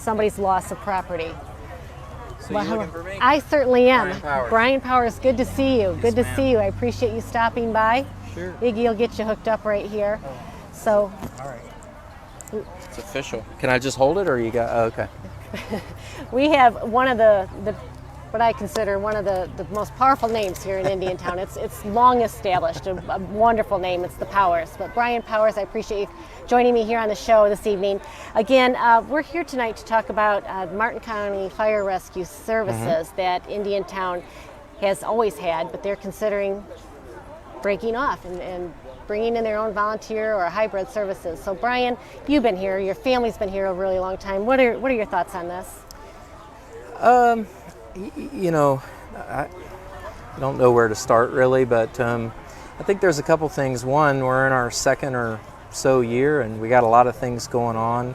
somebody's loss of property. So you looking for me? I certainly am. Brian Powers. Brian Powers, good to see you. Yes, Good to ma'am. see you. I appreciate you stopping by. Sure. Iggy will get you hooked up right here. Oh. So, All right. It's official. Can I just hold it, or you got? Oh, okay. we have one of the what I consider one of the most powerful names here in Indiantown. It's long established, a wonderful name. It's the Powers. But Brian Powers, I appreciate you joining me here on the show this evening. Again, we're here tonight to talk about Martin County Fire Rescue Services that Indiantown has always had, but they're considering breaking off and bringing in their own volunteer or hybrid services. So Brian, you've been here, your family's been here a really long time. What are your thoughts on this? You know, I don't know where to start really, but I think there's a couple things. One, we're in our second or so year, and we got a lot of things going on.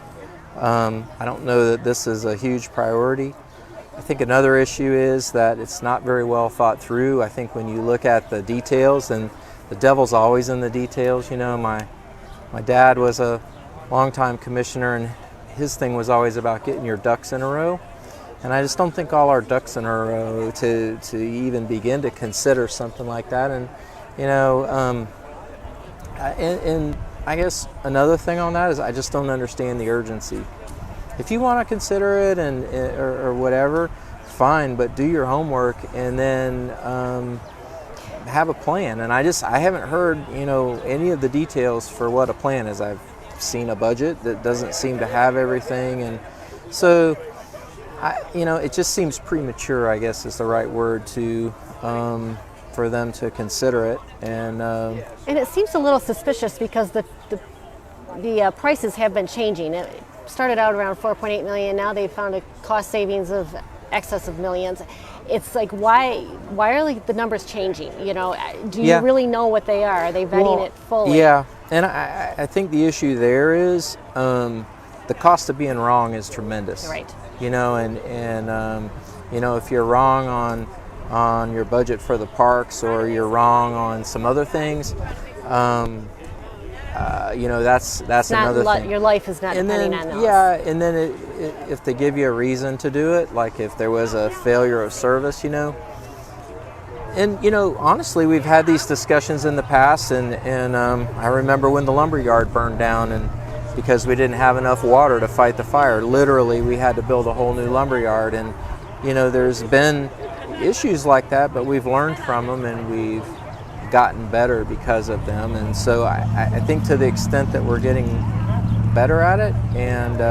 I don't know that this is a huge priority. I think another issue is that it's not very well thought through. I think when you look at the details, and the devil's always in the details. You know, my dad was a longtime commissioner, and his thing was always about getting your ducks in a row. And I just don't think all our ducks in a row to even begin to consider something like that. And you know, and I guess another thing on that is I just don't understand the urgency. If you want to consider it or whatever, fine, but do your homework and then have a plan. And I haven't heard, you know, any of the details for what a plan is. I've seen a budget that doesn't seem to have everything, and so you know, it just seems premature, I guess is the right word, to for them to consider it. And it seems a little suspicious because the prices have been changing. It started out around 4.8 million. Now they've found a cost savings of excess of millions. It's like, why are like the numbers changing? You know, do you really know what they are? Are they vetting it fully? Yeah, and I think the issue there is the cost of being wrong is tremendous. Right. You know, and you know, if you're wrong on your budget for the parks, or you're wrong on some other things, you know, that's another thing. Your life is not depending on those. Yeah, and then if they give you a reason to do it, like if there was a failure of service, you know. And you know, honestly, we've had these discussions in the past, and I remember when the lumberyard burned down, and because we didn't have enough water to fight the fire, literally we had to build a whole new lumberyard. And you know, there's been issues like that, but we've learned from them and we've gotten better because of them. And so I think to the extent that we're getting better at it, and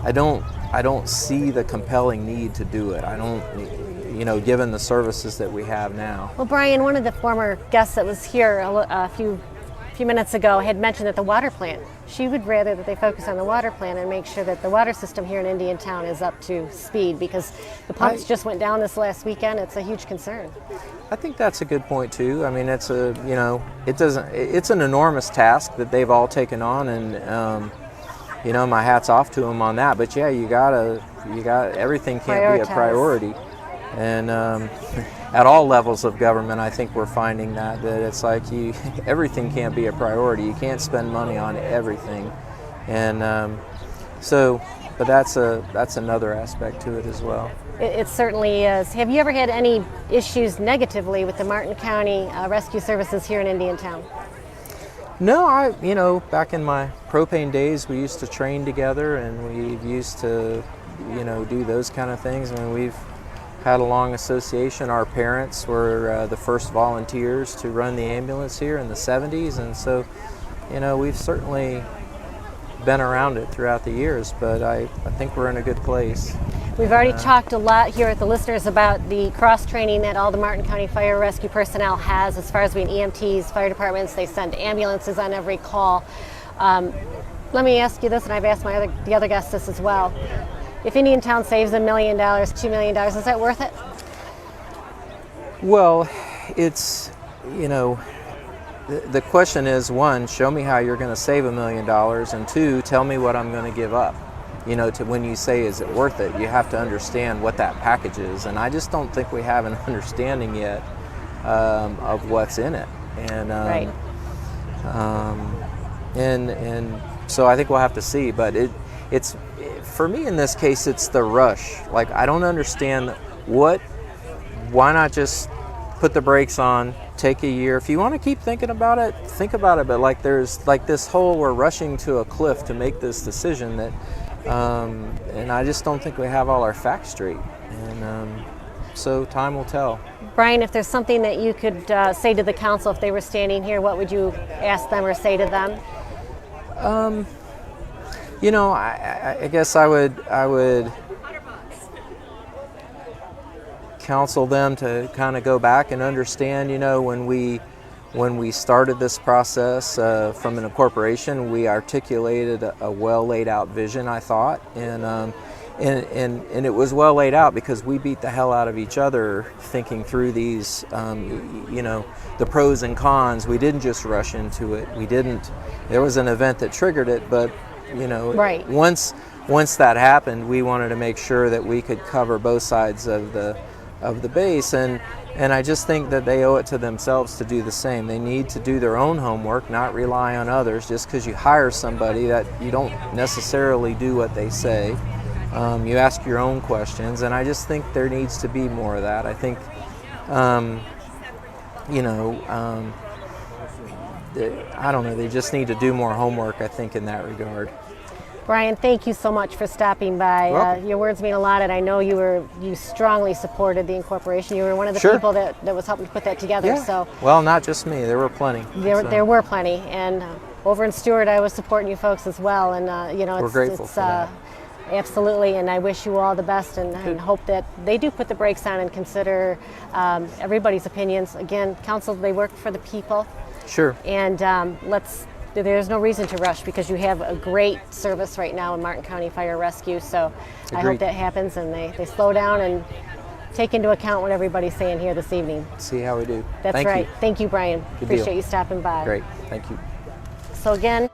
I don't see the compelling need to do it. I don't, you know, given the services that we have now. Well, Brian, one of the former guests that was here a few minutes ago had mentioned that the water plant, she would rather that they focus on the water plant and make sure that the water system here in Indiantown is up to speed, because the pumps just went down this last weekend. It's a huge concern. I think that's a good point too. I mean, it's it's an enormous task that they've all taken on, and you know, my hat's off to them on that. But yeah, you got everything can't be a priority. And at all levels of government, I think we're finding that it's like everything can't be a priority. You can't spend money on everything, and but that's another aspect to it as well. It certainly is. Have you ever had any issues negatively with the Martin County Rescue Services here in Indiantown? No, you know, back in my propane days, we used to train together, and we used to, you know, do those kind of things. I mean, we've had a long association. Our parents were the first volunteers to run the ambulance here in the 70s, and so, you know, we've certainly been around it throughout the years, but I think we're in a good place. We've already talked a lot here with the listeners about the cross-training that all the Martin County Fire Rescue personnel has as far as being EMTs, fire departments. They send ambulances on every call. Let me ask you this, and I've asked the other guests this as well. If Indiantown saves $1 million, $2 million, is that worth it? Well, it's, you know, the question is, one, show me how you're going to save $1 million, and two, tell me what I'm going to give up. You know, when you say, is it worth it, you have to understand what that package is. And I just don't think we have an understanding yet of what's in it. And, right. And So I think we'll have to see. But it's for me in this case, it's the rush. Like, I don't understand why not just put the brakes on, take a year. If you want to keep thinking about it, think about it. But like, there's like this whole, we're rushing to a cliff to make this decision that, and I just don't think we have all our facts straight. And so time will tell. Brian, if there's something that you could say to the council if they were standing here, what would you ask them or say to them? You know, I guess I would counsel them to kind of go back and understand, you know, when we started this process from an incorporation, we articulated a well laid out vision, I thought, and it was well laid out because we beat the hell out of each other thinking through these, you know, the pros and cons. We didn't just rush into it. There was an event that triggered it, but, you know, right. Once that happened, we wanted to make sure that we could cover both sides of the base, and I just think that they owe it to themselves to do the same. They need to do their own homework, not rely on others. Just because you hire somebody, that you don't necessarily do what they say. You ask your own questions, and I just think there needs to be more of that. I think, you know, I don't know, they just need to do more homework, I think, in that regard. Brian, thank you so much for stopping by. Your words mean a lot, and I know you strongly supported the incorporation. You were one of the people that was helping to put that together. Yeah. So, well, not just me. There were plenty. There were plenty, and over in Stewart, I was supporting you folks as well. And you know, we're grateful for that. Absolutely, and I wish you all the best, and hope that they do put the brakes on and consider everybody's opinions. Again, council, they work for the people. Sure. And there's no reason to rush because you have a great service right now in Martin County Fire Rescue. So Agreed. I hope that happens and they slow down and take into account what everybody's saying here this evening. See how we do. That's Thank right. you. Thank you, Brian. Good Appreciate deal. you stopping by. Great. Thank you. So again,